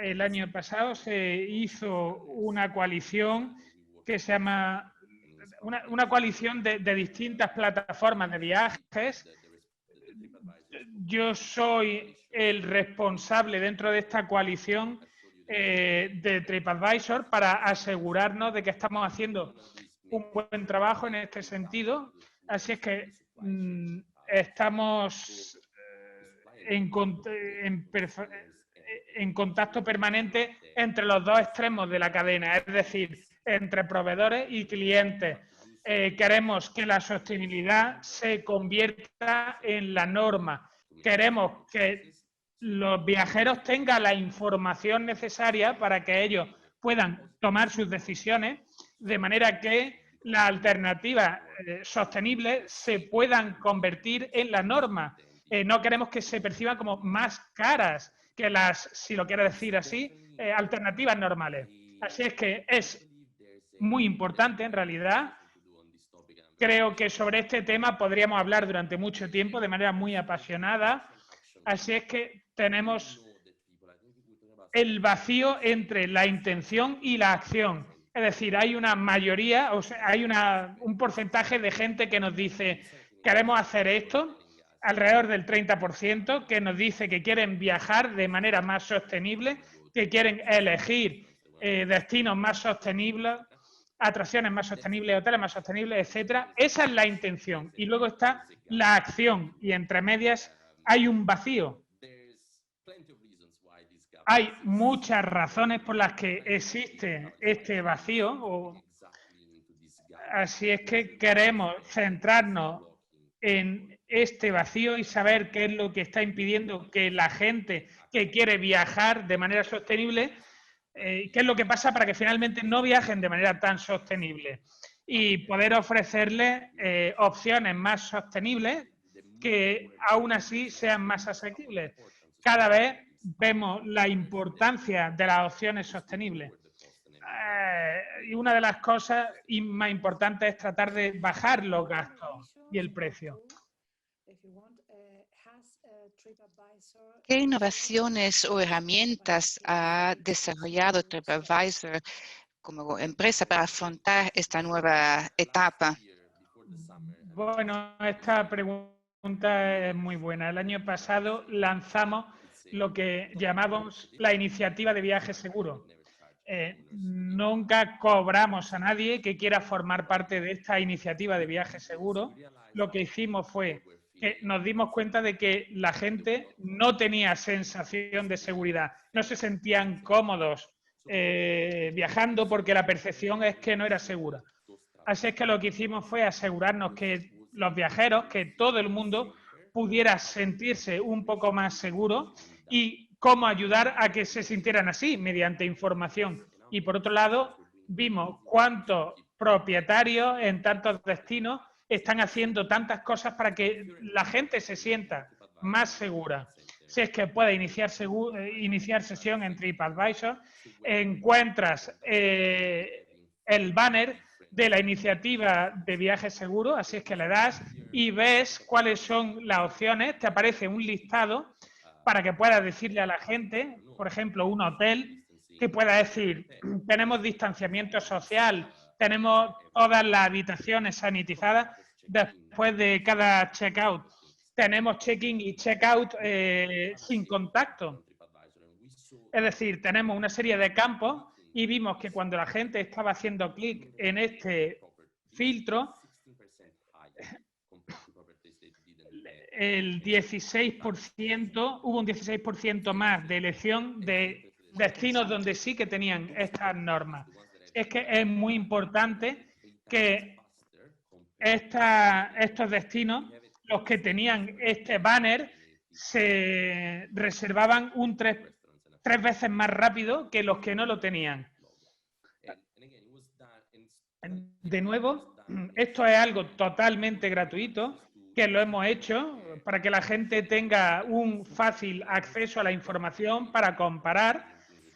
El año pasado se hizo una coalición que se llama una coalición de distintas plataformas de viajes. Yo soy el responsable dentro de esta coalición de TripAdvisor para asegurarnos de que estamos haciendo un buen trabajo en este sentido. Así es que estamos en contacto permanente entre los dos extremos de la cadena, es decir, entre proveedores y clientes. Queremos que la sostenibilidad se convierta en la norma. Queremos que los viajeros tengan la información necesaria para que ellos puedan tomar sus decisiones, de manera que las alternativas sostenibles se puedan convertir en la norma. No queremos que se perciban como más caras que las, si lo quiero decir así, alternativas normales. Así es que es muy importante, en realidad. Creo que sobre este tema podríamos hablar durante mucho tiempo de manera muy apasionada. Así es que tenemos el vacío entre la intención y la acción. Es decir, hay una mayoría, o sea, hay un porcentaje de gente que nos dice queremos hacer esto, alrededor del 30%, que nos dice que quieren viajar de manera más sostenible, que quieren elegir destinos más sostenibles, atracciones más sostenibles, hoteles más sostenibles, etcétera. Esa es la intención. Y luego está la acción. Y entre medias hay un vacío. Hay muchas razones por las que existe este vacío. Así es que queremos centrarnos en este vacío y saber qué es lo que está impidiendo que la gente que quiere viajar de manera sostenible, qué es lo que pasa para que finalmente no viajen de manera tan sostenible y poder ofrecerles opciones más sostenibles que aún así sean más asequibles. Cada vez vemos la importancia de las opciones sostenibles. Y una de las cosas más importantes es tratar de bajar los gastos y el precio. ¿Qué innovaciones o herramientas ha desarrollado TripAdvisor como empresa para afrontar esta nueva etapa? Bueno, esta pregunta es muy buena. El año pasado lanzamos lo que llamamos la iniciativa de viaje seguro. Nunca cobramos a nadie que quiera formar parte de esta iniciativa de viaje seguro. Lo que hicimos fue que nos dimos cuenta de que la gente no tenía sensación de seguridad, no se sentían cómodos viajando porque la percepción es que no era segura. Así es que lo que hicimos fue asegurarnos que los viajeros, que todo el mundo pudiera sentirse un poco más seguro y cómo ayudar a que se sintieran así mediante información. Y por otro lado, vimos cuántos propietarios en tantos destinos están haciendo tantas cosas para que la gente se sienta más segura. Si es que puede iniciar sesión en TripAdvisor, encuentras el banner de la iniciativa de viaje seguro, así es que le das y ves cuáles son las opciones, te aparece un listado para que puedas decirle a la gente, por ejemplo, un hotel, que pueda decir, tenemos distanciamiento social, tenemos todas las habitaciones sanitizadas después de cada checkout, tenemos check-in y check-out sin contacto. Es decir, tenemos una serie de campos y vimos que cuando la gente estaba haciendo clic en este filtro, el 16%, hubo un 16% más de elección de destinos donde sí que tenían estas normas. Es que es muy importante que estos destinos, los que tenían este banner, se reservaban tres veces más rápido que los que no lo tenían. De nuevo, esto es algo totalmente gratuito, que lo hemos hecho para que la gente tenga un fácil acceso a la información para comparar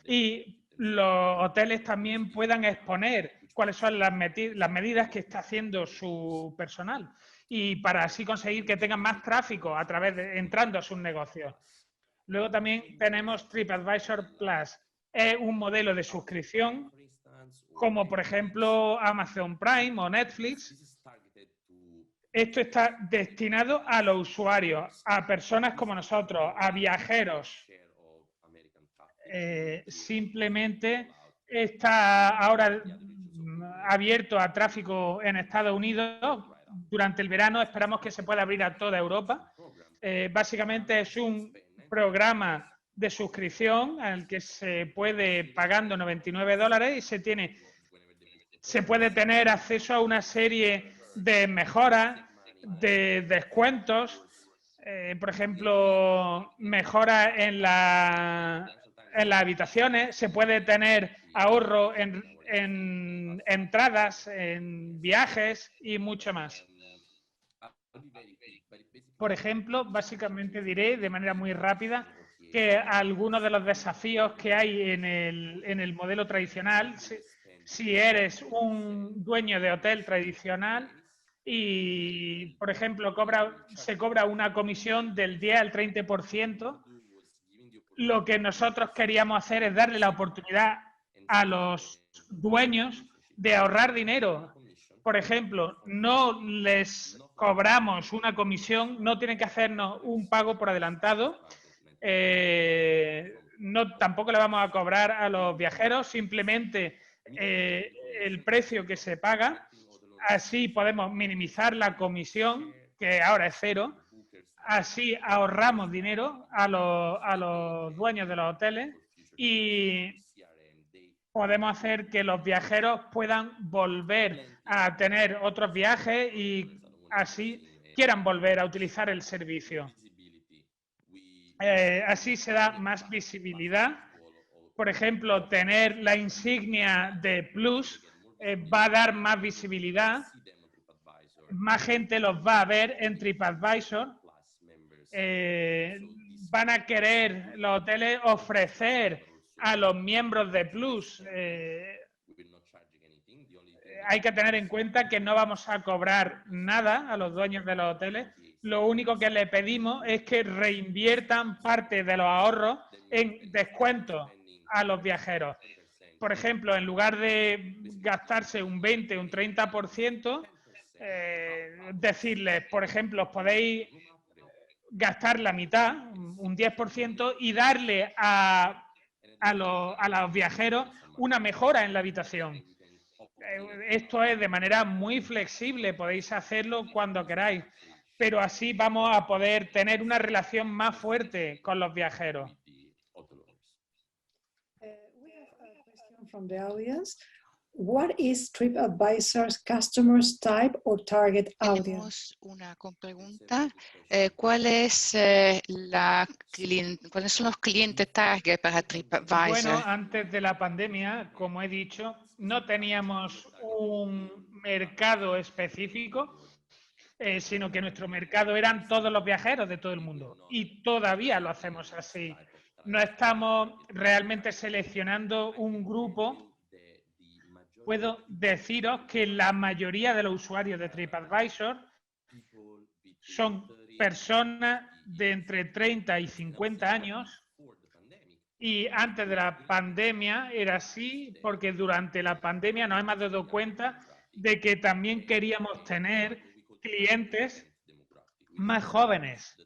y los hoteles también puedan exponer cuáles son las medidas que está haciendo su personal y para así conseguir que tengan más tráfico a través de entrando a sus negocios. Luego también tenemos TripAdvisor Plus. Es un modelo de suscripción como por ejemplo Amazon Prime o Netflix. Esto está destinado a los usuarios, a personas como nosotros, a viajeros. Simplemente está ahora abierto a tráfico en Estados Unidos. Durante el verano esperamos que se pueda abrir a toda Europa. Básicamente es un programa de suscripción al que se puede pagando $99 y se puede tener acceso a una serie de mejoras, de descuentos, por ejemplo, mejoras en las habitaciones, se puede tener ahorro en entradas, en viajes y mucho más. Por ejemplo, básicamente diré de manera muy rápida que algunos de los desafíos que hay en el modelo tradicional, si eres un dueño de hotel tradicional y, por ejemplo, se cobra una comisión del 10 al 30%, lo que nosotros queríamos hacer es darle la oportunidad a los dueños de ahorrar dinero. Por ejemplo, no les cobramos una comisión, no tienen que hacernos un pago por adelantado, tampoco le vamos a cobrar a los viajeros, simplemente el precio que se paga. Así podemos minimizar la comisión, que ahora es 0. Así ahorramos dinero a los dueños de los hoteles y podemos hacer que los viajeros puedan volver a tener otros viajes y así quieran volver a utilizar el servicio. Así se da más visibilidad. Por ejemplo, tener la insignia de Plus va a dar más visibilidad. Más gente los va a ver en TripAdvisor. Van a querer los hoteles ofrecer a los miembros de Plus. Hay que tener en cuenta que no vamos a cobrar nada a los dueños de los hoteles. Lo único que le pedimos es que reinviertan parte de los ahorros en descuentos a los viajeros. Por ejemplo, en lugar de gastarse un 20 o un 30%, decirles, por ejemplo, os podéis gastar la mitad, un 10%, y darle a los viajeros una mejora en la habitación. Esto es de manera muy flexible, podéis hacerlo cuando queráis, pero así vamos a poder tener una relación más fuerte con los viajeros. We have a question from the audience. What is TripAdvisor's customers type or target audience? Tenemos una pregunta. ¿Cuáles son los clientes target para TripAdvisor? Bueno, antes de la pandemia, como he dicho, no teníamos un mercado específico, sino que nuestro mercado eran todos los viajeros de todo el mundo. Y todavía lo hacemos así. No estamos realmente seleccionando un grupo. Puedo deciros que la mayoría de los usuarios de TripAdvisor son personas de entre 30 y 50 años. Y antes de la pandemia era así porque durante la pandemia nos hemos dado cuenta de que también queríamos tener clientes más jóvenes,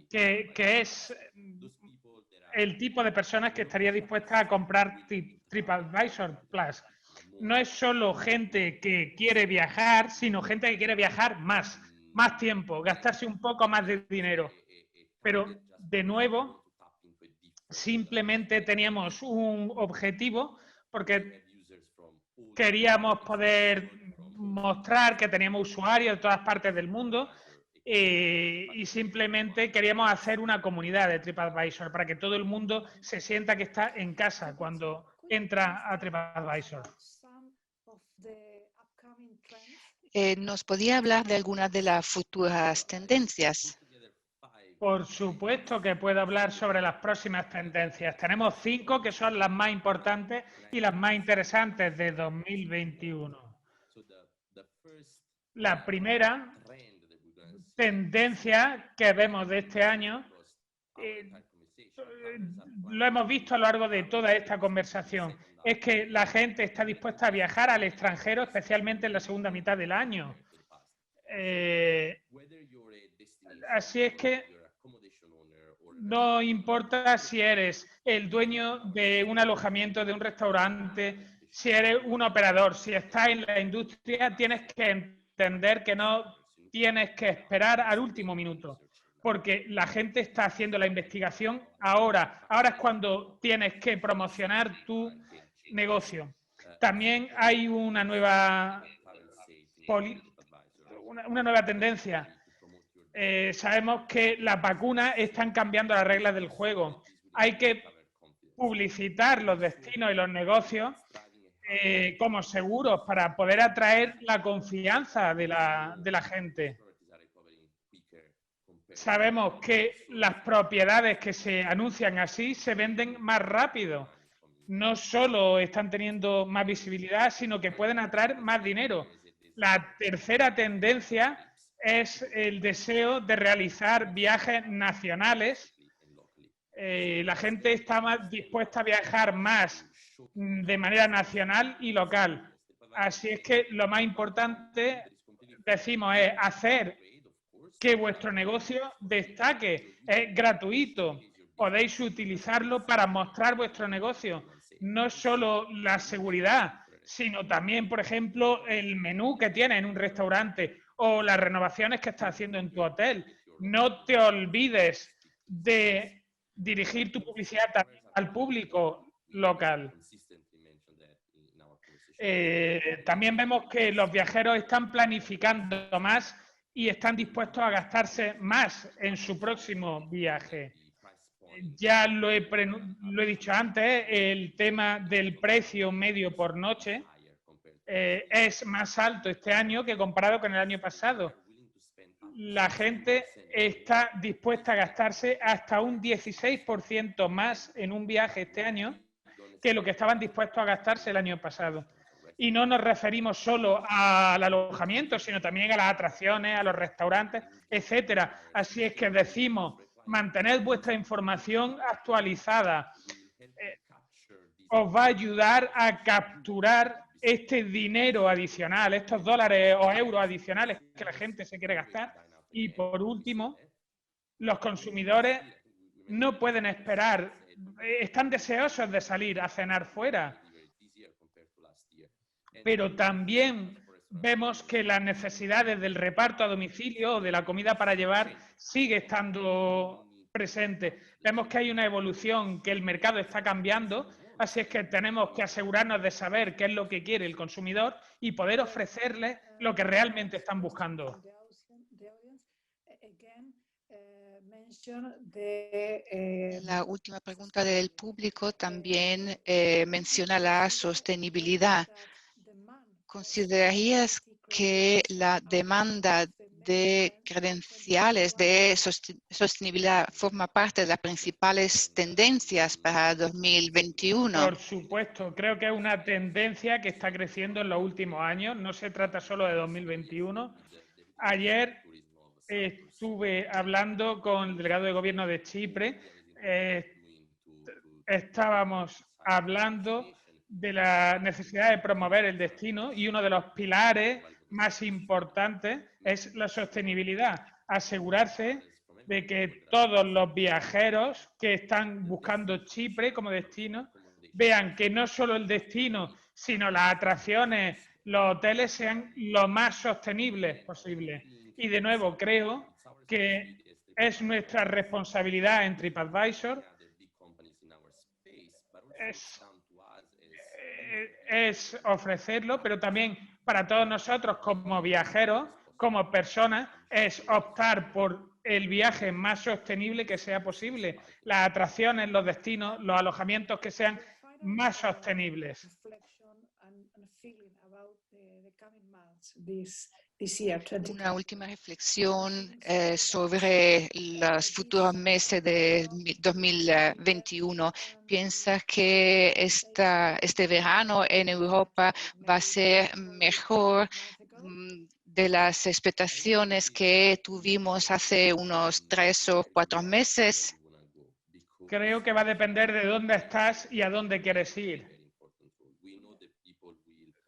que es el tipo de personas que estaría dispuesta a comprar TripAdvisor Plus. No es solo gente que quiere viajar, sino gente que quiere viajar más tiempo, gastarse un poco más de dinero. Pero, de nuevo, simplemente teníamos un objetivo porque queríamos poder mostrar que teníamos usuarios de todas partes del mundo y simplemente queríamos hacer una comunidad de TripAdvisor para que todo el mundo se sienta que está en casa cuando entra a TripAdvisor. ¿Nos podía hablar de algunas de las futuras tendencias? Por supuesto que puedo hablar sobre las próximas tendencias. Tenemos 5 que son las más importantes y las más interesantes de 2021. La primera tendencia que vemos de este año, lo hemos visto a lo largo de toda esta conversación, es que la gente está dispuesta a viajar al extranjero, especialmente en la segunda mitad del año. Así es que no importa si eres el dueño de un alojamiento, de un restaurante, si eres un operador, si estás en la industria, tienes que entender que no tienes que esperar al último minuto, porque la gente está haciendo la investigación ahora. Ahora es cuando tienes que promocionar tu negocio. También hay una nueva tendencia. Sabemos que las vacunas están cambiando las reglas del juego. Hay que publicitar los destinos y los negocios como seguros para poder atraer la confianza de la gente. Sabemos que las propiedades que se anuncian así se venden más rápido. No solo están teniendo más visibilidad, sino que pueden atraer más dinero. La tercera tendencia es el deseo de realizar viajes nacionales. La gente está más dispuesta a viajar más de manera nacional y local. Así es que lo más importante, decimos, es hacer que vuestro negocio destaque. Es gratuito. Podéis utilizarlo para mostrar vuestro negocio. No solo la seguridad, sino también, por ejemplo, el menú que tienes en un restaurante o las renovaciones que estás haciendo en tu hotel. No te olvides de dirigir tu publicidad también al público local. También vemos que los viajeros están planificando más y están dispuestos a gastarse más en su próximo viaje. Ya lo he dicho antes, el tema del precio medio por noche es más alto este año que comparado con el año pasado. La gente está dispuesta a gastarse hasta un 16% más en un viaje este año que lo que estaban dispuestos a gastarse el año pasado. Y no nos referimos solo al alojamiento, sino también a las atracciones, a los restaurantes, etcétera. Así es que decimos, mantened vuestra información actualizada. Os va a ayudar a capturar este dinero adicional, estos dólares o euros adicionales que la gente se quiere gastar. Y por último, los consumidores no pueden esperar, están deseosos de salir a cenar fuera. Pero también vemos que las necesidades del reparto a domicilio o de la comida para llevar sigue estando presente. Vemos que hay una evolución, que el mercado está cambiando, así es que tenemos que asegurarnos de saber qué es lo que quiere el consumidor y poder ofrecerle lo que realmente están buscando. La última pregunta del público también menciona la sostenibilidad. ¿Considerarías que la demanda de credenciales de sostenibilidad forma parte de las principales tendencias para 2021? Por supuesto, creo que es una tendencia que está creciendo en los últimos años. No se trata solo de 2021. Ayer estuve hablando con el delegado de gobierno de Chipre. Estábamos hablando de la necesidad de promover el destino y uno de los pilares más importantes es la sostenibilidad. Asegurarse de que todos los viajeros que están buscando Chipre como destino vean que no solo el destino, sino las atracciones, los hoteles sean lo más sostenibles posible. Y de nuevo, creo que es nuestra responsabilidad en TripAdvisor es ofrecerlo, pero también para todos nosotros como viajeros, como personas, es optar por el viaje más sostenible que sea posible, las atracciones, los destinos, los alojamientos que sean más sostenibles. Una última reflexión sobre los futuros meses de 2021. ¿Piensas que este verano en Europa va a ser mejor de las expectaciones que tuvimos hace unos 3 o 4 meses? Creo que va a depender de dónde estás y a dónde quieres ir.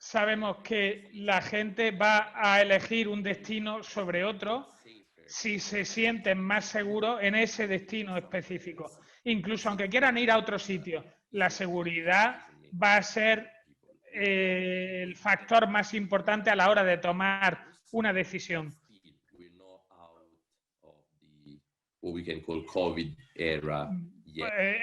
Sabemos que la gente va a elegir un destino sobre otro si se sienten más seguros en ese destino específico. Incluso aunque quieran ir a otro sitio, la seguridad va a ser el factor más importante a la hora de tomar una decisión.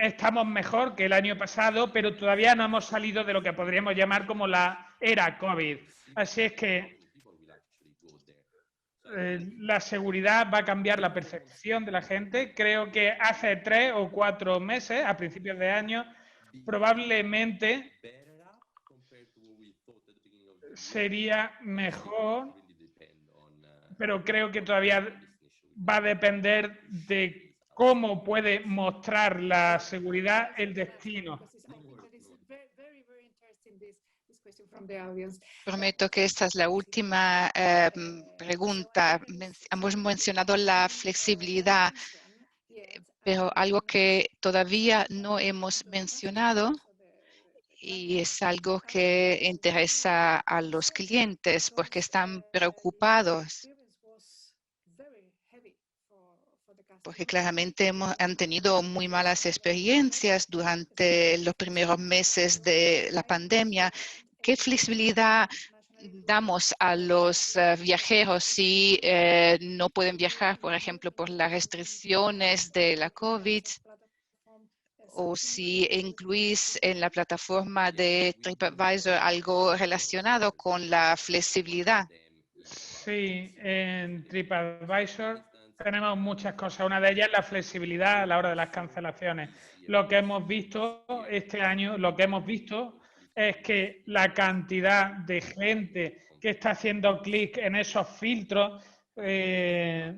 Estamos mejor que el año pasado, pero todavía no hemos salido de lo que podríamos llamar como la era COVID. Así es que la seguridad va a cambiar la percepción de la gente. Creo que hace 3 o 4 meses, a principios de año, probablemente sería mejor, pero creo que todavía va a depender de cómo puede mostrar la seguridad el destino. Prometo que esta es la última pregunta. Hemos mencionado la flexibilidad, pero algo que todavía no hemos mencionado y es algo que interesa a los clientes porque están preocupados, porque claramente han tenido muy malas experiencias durante los primeros meses de la pandemia. ¿Qué flexibilidad damos a los viajeros si no pueden viajar, por ejemplo, por las restricciones de la COVID? O si incluís en la plataforma de TripAdvisor algo relacionado con la flexibilidad. Sí, en TripAdvisor tenemos muchas cosas. Una de ellas es la flexibilidad a la hora de las cancelaciones. Lo que hemos visto este año, es que la cantidad de gente que está haciendo clic en esos filtros es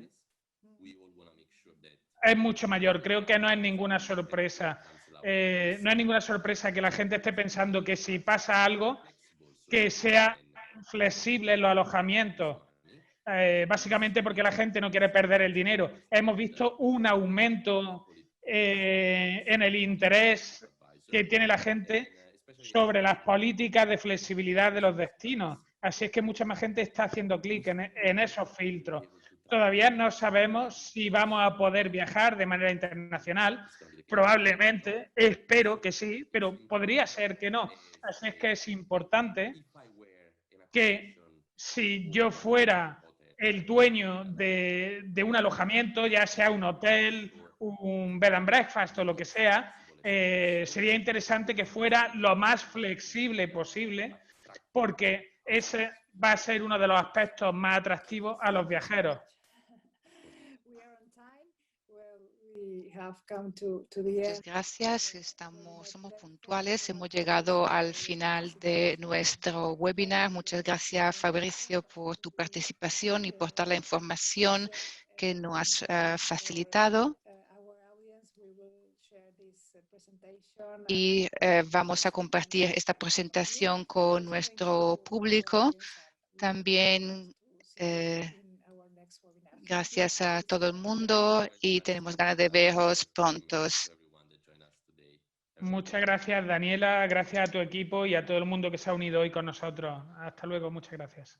mucho mayor. Creo que no es ninguna sorpresa. No es ninguna sorpresa que la gente esté pensando que si pasa algo, que sea flexible en los alojamientos. Básicamente porque la gente no quiere perder el dinero. Hemos visto un aumento en el interés que tiene la gente sobre las políticas de flexibilidad de los destinos. Así es que mucha más gente está haciendo clic en esos filtros. Todavía no sabemos si vamos a poder viajar de manera internacional. Probablemente, espero que sí, pero podría ser que no. Así es que es importante que si yo fuera el dueño de un alojamiento, ya sea un hotel, un bed and breakfast o lo que sea, sería interesante que fuera lo más flexible posible, porque ese va a ser uno de los aspectos más atractivos a los viajeros. Muchas gracias, somos puntuales, hemos llegado al final de nuestro webinar. Muchas gracias, Fabricio, por tu participación y por toda la información que nos has facilitado. Y vamos a compartir esta presentación con nuestro público. También gracias a todo el mundo y tenemos ganas de veros pronto. Muchas gracias, Daniela. Gracias a tu equipo y a todo el mundo que se ha unido hoy con nosotros. Hasta luego. Muchas gracias.